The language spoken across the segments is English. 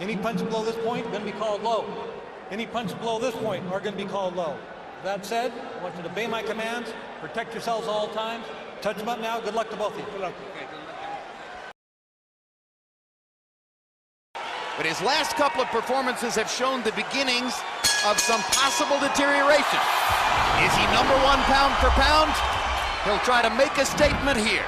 Any punches below this point are going to be called low. Any punches below this point are going to be called low. That said, I want you to obey my commands, protect yourselves all times. Touch them up now. Good luck to both of you. Good luck. But his last couple of performances have shown the beginnings of some possible deterioration. Is he #1 pound for pound? He'll try to make a statement here.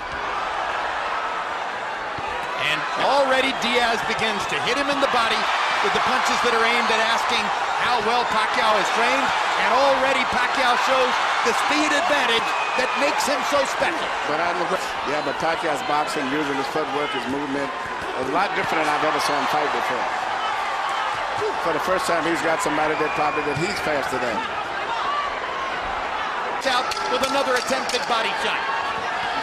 And already Diaz begins to hit him in the body with the punches that are aimed at asking how well Pacquiao is trained. And already Pacquiao shows the speed advantage that makes him so special. But but Pacquiao's boxing, using his footwork, his movement, is a lot different than I've ever saw him fight before. For the first time, he's got somebody that he's faster than. Out with another attempted body shot.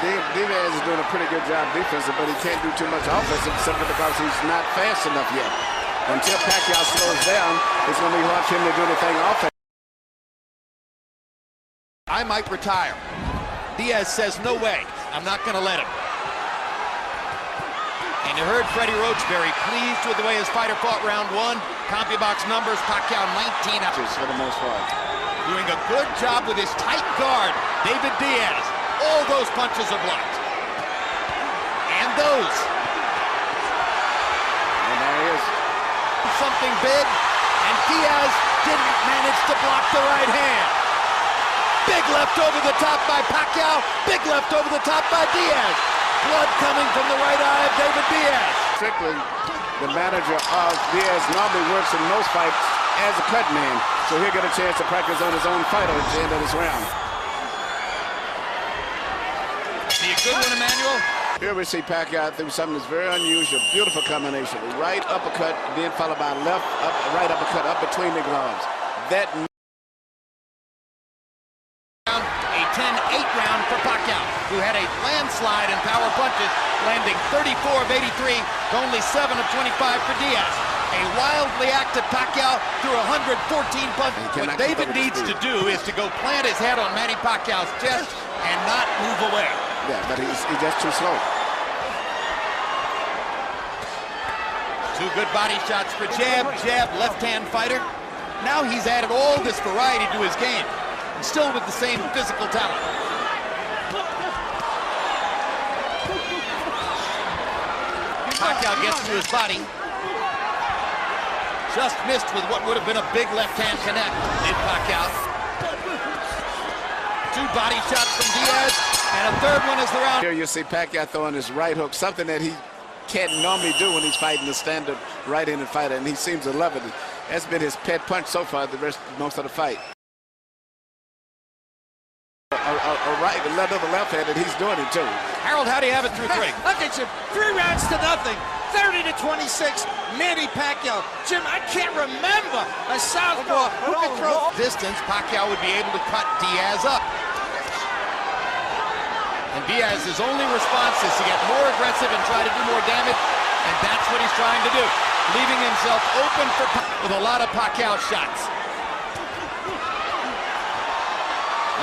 Diaz is doing a pretty good job defensive, but he can't do too much offensive simply because he's not fast enough yet. Until Pacquiao slows down, it's going to be hard for him to do anything offensive. I might retire. Diaz says, no way, I'm not going to let him. And you heard Freddie Roach very pleased with the way his fighter fought round 1. CompuBox numbers, Pacquiao 19 inches for the most part. Doing a good job with his tight guard, David Diaz. All those punches are blocked. And those. And there he is. Something big, and Diaz didn't manage to block the right hand. Big left over the top by Pacquiao, big left over the top by Diaz. Blood coming from the right eye of David Diaz. Strickland, the manager of Diaz, normally works in most fights as a cut man, so he'll get a chance to practice on his own fighter at the end of this round. See a good one, Emmanuel? Here we see Pacquiao through something that's very unusual, beautiful combination. Right uppercut, then followed by right uppercut up between the gloves. That a 10-8 round for Pacquiao, who had a landslide in power punches, landing 34 of 83 to only 7 of 25 for Diaz. A wildly active Pacquiao threw 114 punches. What David needs to do is to go plant his head on Manny Pacquiao's chest and not move away. Yeah, but he's just too slow. Two good body shots for jab, left-hand fighter. Now he's added all this variety to his game, and still with the same physical talent. Pacquiao gets to his body. Just missed with what would have been a big left-hand connect. Did Pacquiao. Two body shots from Diaz, and a third one as the round. Here you see Pacquiao throwing his right hook, something that he can't normally do when he's fighting the standard right-handed fighter, and he seems to love it. That's been his pet punch so far most of the fight. A right, another left-handed, he's doing it too. Harold, how do you have it through 3? Look at you, 3 rounds to nothing. 30-26, Manny Pacquiao. Jim, I can't remember a southpaw who could throw distance. Pacquiao would be able to cut Diaz up. And Diaz's only response is to get more aggressive and try to do more damage, and that's what he's trying to do, leaving himself open for with a lot of Pacquiao shots.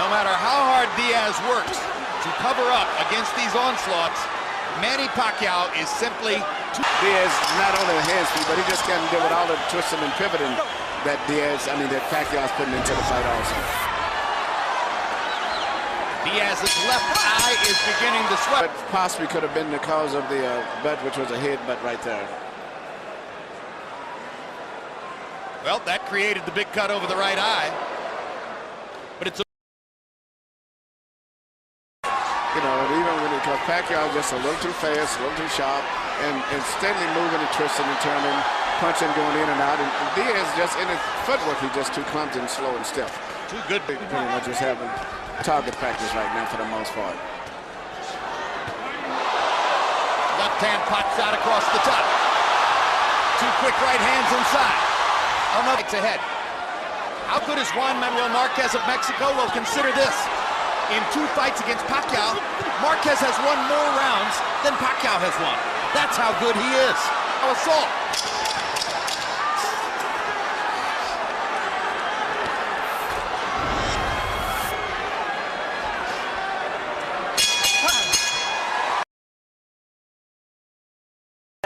No matter how hard Diaz works to cover up against these onslaughts, Manny Pacquiao is simply too... Diaz not only a hand speed, but he just can't deal with all the twisting and pivoting that that Pacquiao's putting into the fight also. Diaz's left eye is beginning to sweat. But possibly could have been the cause of the butt, which was a headbutt right there. Well, that created the big cut over the right eye. But it's even when because Pacquiao is just a little too fast, a little too sharp, and steadily moving and twisting and turning, punching, going in and out. And Diaz just in his footwork, he's just too clumsy and slow and stiff. Too good. Pretty much just having target practice right now for the most part. Left hand pot shot across the top. Two quick right hands inside. Oh no, it's ahead. How good is Juan Manuel Marquez of Mexico? Well, consider this. In 2 fights against Pacquiao, Marquez has won more rounds than Pacquiao has won. That's how good he is. Assault.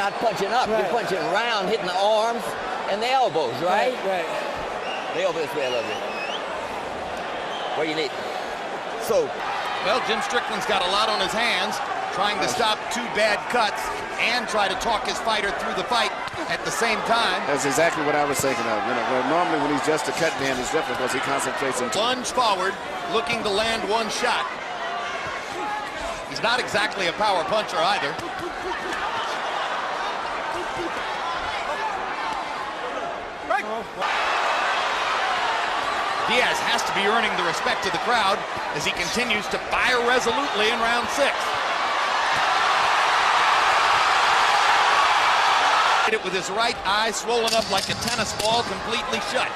Not punching up, you're punching around, hitting the arms and the elbows, right? Right. Lay over this way a little bit. Where you need. So. Well, Jim Strickland's got a lot on his hands, trying to stop 2 bad cuts and try to talk his fighter through the fight at the same time. That's exactly what I was thinking of. You know, where normally when he's just a cut man, it's different because he concentrates on Lunge forward, looking to land 1 shot. He's not exactly a power puncher either. Diaz has to be earning the respect of the crowd as he continues to fire resolutely in round 6. Hit it with his right eye swollen up like a tennis ball, completely shut.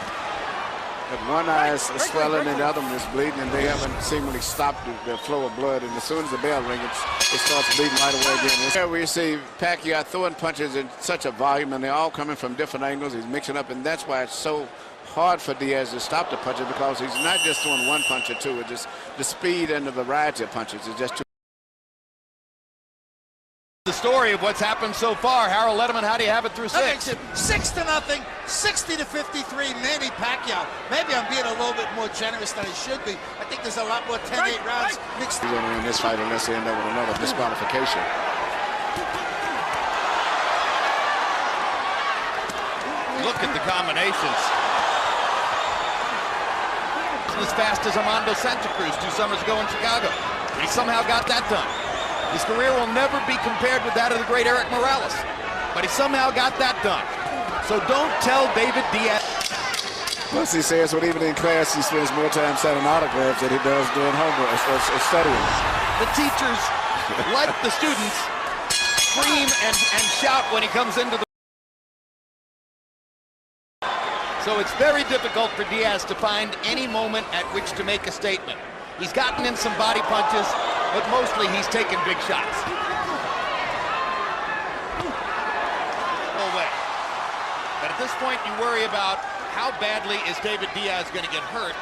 But one eye is swelling and the other one is bleeding, and they haven't seemingly stopped the flow of blood. And as soon as the bell rings, it starts bleeding right away again. Here we see Pacquiao throwing punches in such a volume, and they're all coming from different angles. He's mixing up, and that's why it's so hard for Diaz to stop the punches, because he's not just throwing 1 punch or 2. It's just the speed and the variety of punches is just too. The story of what's happened so far. Harold Letterman, how do you have it through 6? 6-0, 60-53, Manny Pacquiao. Maybe I'm being a little bit more generous than I should be. I think there's a lot more 10-8 rounds mixed. He's going to win this fight unless they end up with another disqualification. Look at the combinations. As fast as Armando Santa Cruz 2 summers ago in Chicago. He somehow got that done. His career will never be compared with that of the great Eric Morales, but he somehow got that done. So don't tell David Diaz. Plus he says when even in class he spends more time signing autographs than he does doing homework or studying. The teachers, like the students, scream and shout when he comes into the. So it's very difficult for Diaz to find any moment at which to make a statement. He's gotten in some body punches, but mostly he's taken big shots. No way. But at this point, you worry about how badly is David Diaz going to get hurt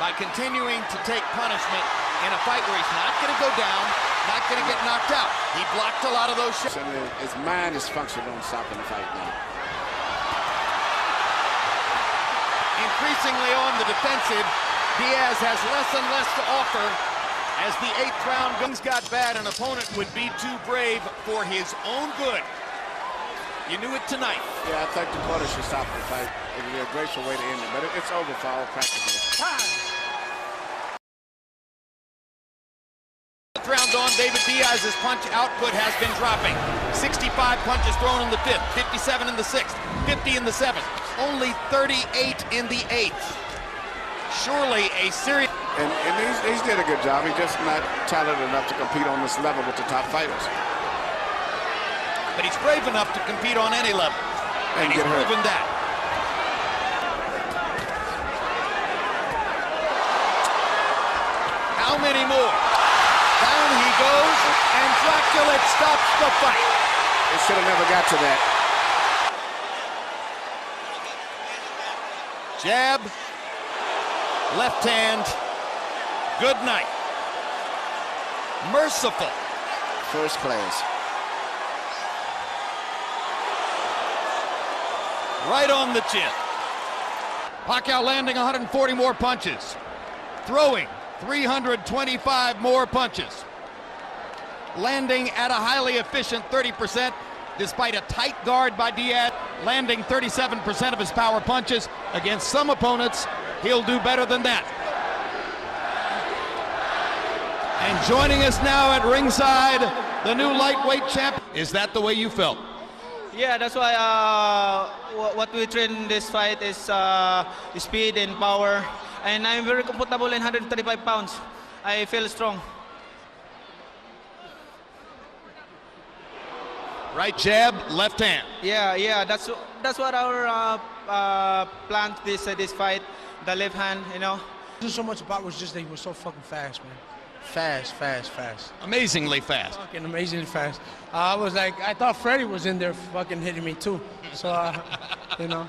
by continuing to take punishment in a fight where he's not going to go down, not going to get knocked out. He blocked a lot of those shots. His mind is functioning on stopping the fight now. Increasingly on the defensive, Diaz has less and less to offer as the 8th round things got bad. An opponent would be too brave for his own good. You knew it tonight. Yeah, I think the quarter should stop the fight. It would be a graceful way to end it, but it's over for all practically. Round on, David Diaz's punch output has been dropping. 65 punches thrown in the 5th, 57 in the 6th, 50 in the 7th, only 38 in the 8th. Surely a serious. And he's did a good job. He's just not talented enough to compete on this level with the top fighters. But he's brave enough to compete on any level, and he's proven that. How many more? Down he goes, and Dracula stops the fight. It should have never got to that. Jab, left hand, good night. Merciful. First class. Right on the chin. Pacquiao landing 140 more punches. Throwing 325 more punches. Landing at a highly efficient 30%, despite a tight guard by Diaz. Landing 37% of his power punches. Against some opponents, he'll do better than that. And joining us now at ringside, the new lightweight champ. Is that the way you felt? Yeah, that's why what we train in this fight is speed and power. And I'm very comfortable in 135 pounds. I feel strong. Right jab, left hand. Yeah, that's what our plan this fight, the left hand, you know. Not so much about was just that he was so fucking fast, man. Fast. Amazingly fast. Fucking amazingly fast. I was like, I thought Freddie was in there fucking hitting me too. So, you know.